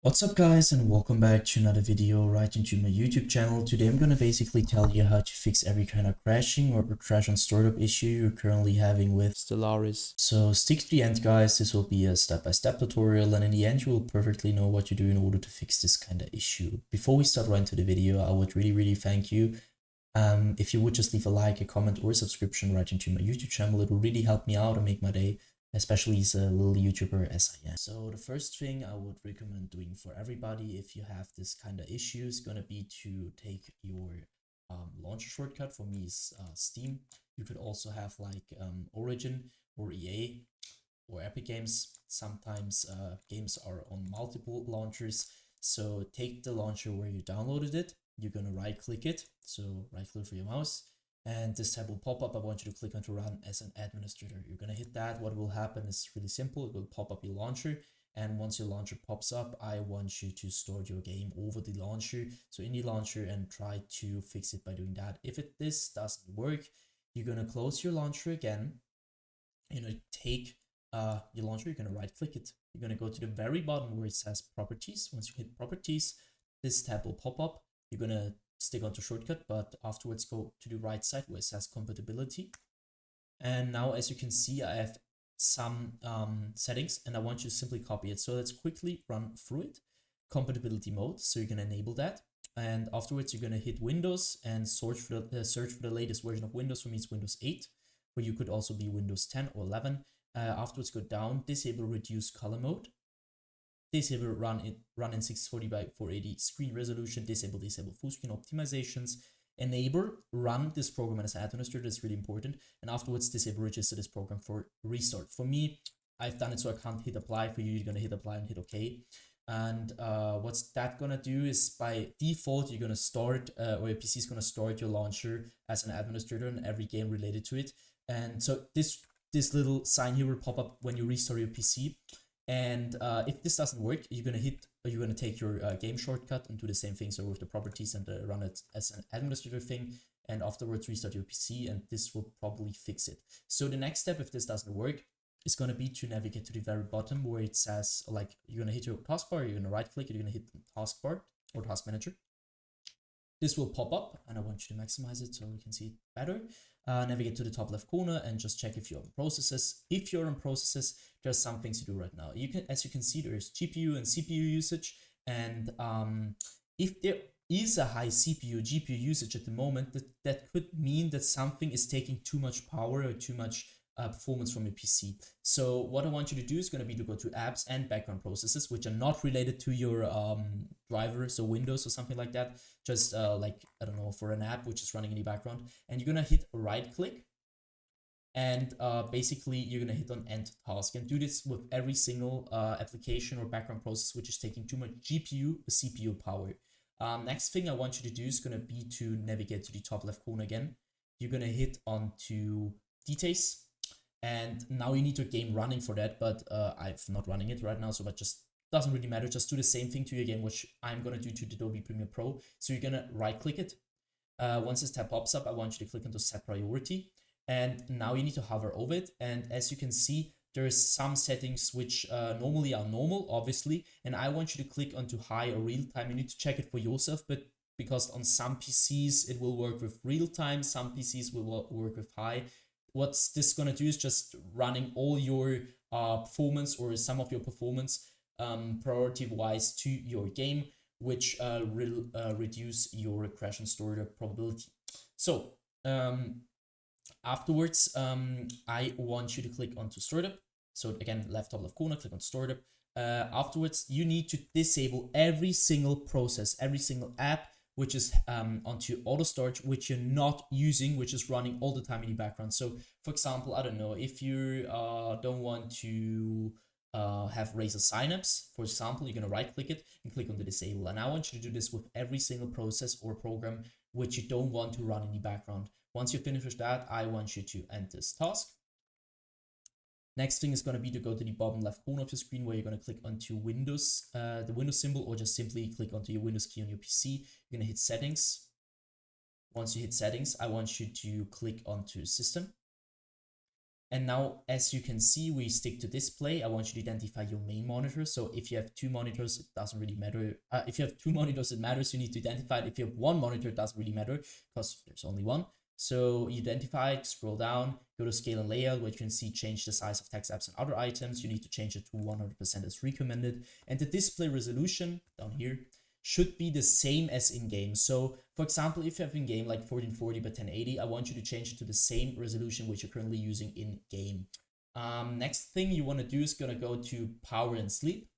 What's up guys, and welcome back to another video right into my YouTube channel. Today I'm gonna basically tell you how to fix every kind of crashing or crash on startup issue you're currently having with Stellaris. So stick to the end guys, this will be a step-by-step tutorial, and in the end you will perfectly know what to do in order to fix this kind of issue. Before we start right into the video, I would really thank you if you would just leave a like, a comment, or a subscription right into my YouTube channel. It will really help me out and make my day, especially as a little YouTuber as I am. So the first thing I would recommend doing for everybody if you have this kind of issue is gonna be to take your launcher shortcut. For me is Steam. You could also have like Origin or EA or Epic Games. Sometimes games are on multiple launchers. So take the launcher where you downloaded it. You're gonna right click it. So right click for your mouse. And this tab will pop up. I want you to click on to run as an administrator. You're gonna hit that. What will happen is really simple. It will pop up your launcher. And once your launcher pops up, I want you to start your game over the launcher. So in the launcher and try to fix it by doing that. If this doesn't work, you're gonna close your launcher again. You're gonna take your launcher, you're gonna right click it. You're gonna go to the very bottom where it says properties. Once you hit properties, this tab will pop up. You're gonna stick onto shortcut, but afterwards go to the right side where it says compatibility. And now as you can see, I have some settings and I want you to simply copy it. So let's quickly run through it. Compatibility mode, so you're gonna enable that. And afterwards you're gonna hit Windows and search for the latest version of Windows. For me it's Windows 8, but you could also be Windows 10 or 11. Afterwards go down, disable reduce color mode. Disable run in 640 by 480 screen resolution, disable full screen optimizations, enable run this program as administrator, that's really important, and afterwards disable register this program for restart. For me, I've done it so I can't hit apply. For you, you're gonna hit apply and hit OK. And what's that gonna do is by default, you're gonna start, or your PC is gonna start your launcher as an administrator in every game related to it. And so this little sign here will pop up when you restart your PC. And if this doesn't work, you're gonna take your game shortcut and do the same thing. So with the properties and run it as an administrator thing, and afterwards restart your PC, and this will probably fix it. So the next step, if this doesn't work, is gonna be to navigate to the very bottom where it says, like, you're gonna hit your taskbar, you're gonna right click, you're gonna hit the taskbar or task manager. This will pop up, and I want you to maximize it so we can see it better. Navigate to the top left corner and just check if you're on processes. If you're on processes, there's some things to do right now. As you can see, there's GPU and CPU usage, and if there is a high CPU GPU usage at the moment, that could mean that something is taking too much power or too much performance from your PC. So what I want you to do is going to be to go to apps and background processes, which are not related to your driver, so Windows or something like that. Just like, I don't know, for an app which is running in the background, and you're going to hit right click. And basically you're going to hit on end task, and do this with every single application or background process which is taking too much GPU or CPU power. Next thing I want you to do is going to be to navigate to the top left corner again. You're going to hit onto details, and now you need your game running for that, but I'm not running it right now, so that just doesn't really matter. Just do the same thing to your game, which I'm going to do to the Adobe Premiere Pro. So you're going to right click it. Once this tab pops up, I want you to click onto set priority, and now you need to hover over it. And as you can see, there's some settings which normally are normal, obviously, and I want you to click onto high or real time. You need to check it for yourself, but because on some PCs it will work with real time, some PCs will work with high. What's this gonna do is just running all your performance or some of your performance priority wise to your game, which will reduce your crash and startup probability. So afterwards, I want you to click onto startup. So again, left top left corner, click on startup. Afterwards, you need to disable every single process, every single app which is onto auto start, which you're not using, which is running all the time in the background. So for example, I don't know, if you don't want to have Razer Synapse, for example, you're gonna right click it and click on the disable. And I want you to do this with every single process or program which you don't want to run in the background. Once you finish that, I want you to end this task. Next thing is going to be to go to the bottom left corner of your screen where you're going to click onto Windows, the Windows symbol, or just simply click onto your Windows key on your PC. You're going to hit settings. Once you hit settings, I want you to click onto system. And now, as you can see, we stick to display. I want you to identify your main monitor. So if you have two monitors, it doesn't really matter. If you have two monitors, it matters. You need to identify it. If you have one monitor, it doesn't really matter because there's only one. So you identify it, scroll down, go to scale and layout, where you can see change the size of text, apps, and other items. You need to change it to 100% as recommended. And the display resolution down here should be the same as in-game. So for example, if you have in-game like 1440 by 1080, I want you to change it to the same resolution which you're currently using in-game. Next thing you want to do is going to go to power and sleep.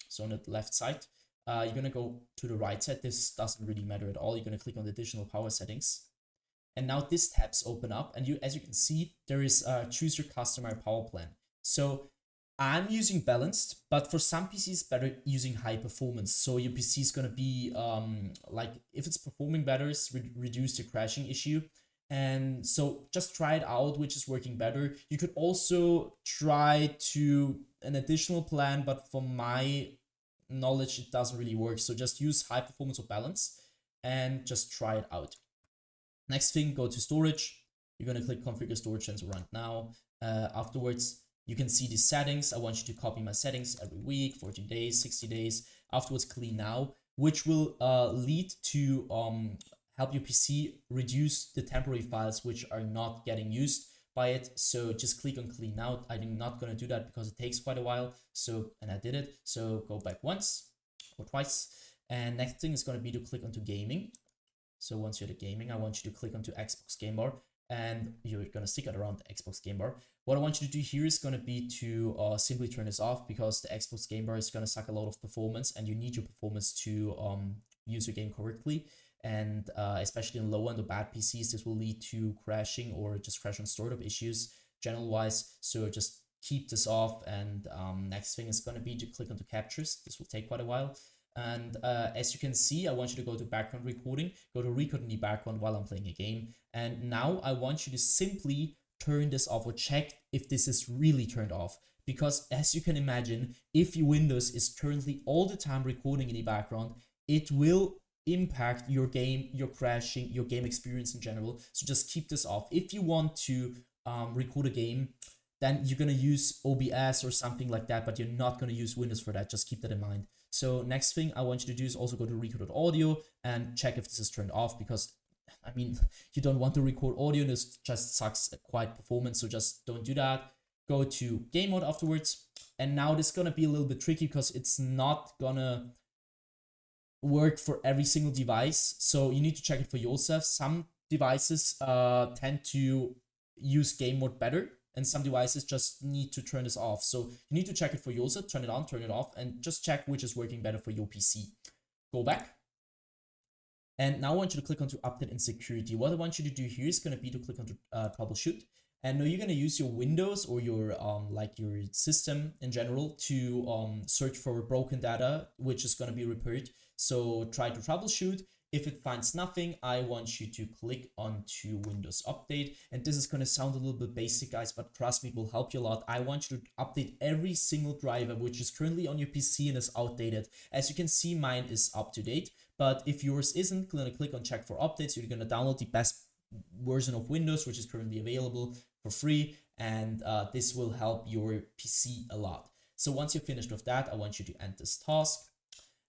So on the left side, you're going to go to the right side. This doesn't really matter at all. You're going to click on the additional power settings. And now this tabs open up, and as you can see, there is choose your customer power plan. So I'm using balanced, but for some PCs better using high performance. So your PC is gonna be like, if it's performing better, reduce the crashing issue. And so just try it out, which is working better. You could also try to an additional plan, but from my knowledge, it doesn't really work. So just use high performance or balance and just try it out. Next thing, go to storage. You're gonna click configure storage sensor right now. Afterwards, you can see the settings. I want you to copy my settings every week, 14 days, 60 days. Afterwards, clean now, which will lead to help your PC reduce the temporary files which are not getting used by it. So just click on clean now. I'm not going to do that because it takes quite a while. So, and I did it. So go back once or twice. And next thing is going to be to click onto gaming. So once you're at gaming, I want you to click onto Xbox Game Bar, and you're going to stick it around the Xbox Game Bar. What I want you to do here is going to be to simply turn this off, because the Xbox Game Bar is going to suck a lot of performance, and you need your performance to use your game correctly. And especially in low end or bad PCs, this will lead to crashing or just crash on startup issues general wise. So just keep this off. And next thing is going to be to click onto captures. This will take quite a while. And as you can see, I want you to go to background recording, go to record in the background while I'm playing a game. And now I want you to simply turn this off, or check if this is really turned off. Because as you can imagine, if your Windows is currently all the time recording in the background, it will impact your game, your crashing, your game experience in general. So just keep this off. If you want to record a game, then you're going to use OBS or something like that, but you're not going to use Windows for that. Just keep that in mind. So next thing I want you to do is also go to record.audio and check if this is turned off, because I mean, you don't want to record audio, and this just sucks quite performance. So just don't do that. Go to game mode afterwards. And now this is going to be a little bit tricky because it's not going to work for every single device. So you need to check it for yourself. Some devices tend to use game mode better, and some devices just need to turn this off. So you need to check it for yourself, turn it on, turn it off, and just check which is working better for your PC. Go back. And now I want you to click onto update and security. What I want you to do here is going to be to click onto troubleshoot. And now you're going to use your Windows or your like your system in general to search for broken data, which is going to be repaired. So try to troubleshoot. If it finds nothing, I want you to click onto Windows Update. And this is going to sound a little bit basic, guys, but trust me, it will help you a lot. I want you to update every single driver which is currently on your PC and is outdated. As you can see, mine is up to date. But if yours isn't, you're going to click on check for updates. You're going to download the best version of Windows, which is currently available for free. And this will help your PC a lot. So once you're finished with that, I want you to end this task.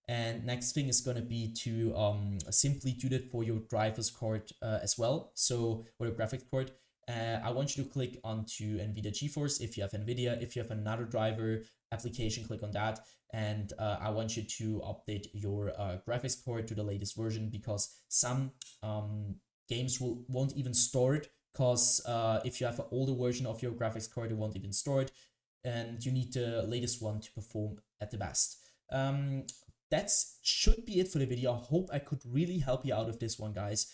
And next thing is going to be to simply do that for your driver's card as well. So for your graphics card, I want you to click onto NVIDIA GeForce if you have NVIDIA. If you have another driver application, click on that. And I want you to update your graphics card to the latest version, because some games won't even store it, because if you have an older version of your graphics card, it won't even store it. And you need the latest one to perform at the best. That should be it for the video. I hope I could really help you out with this one, guys.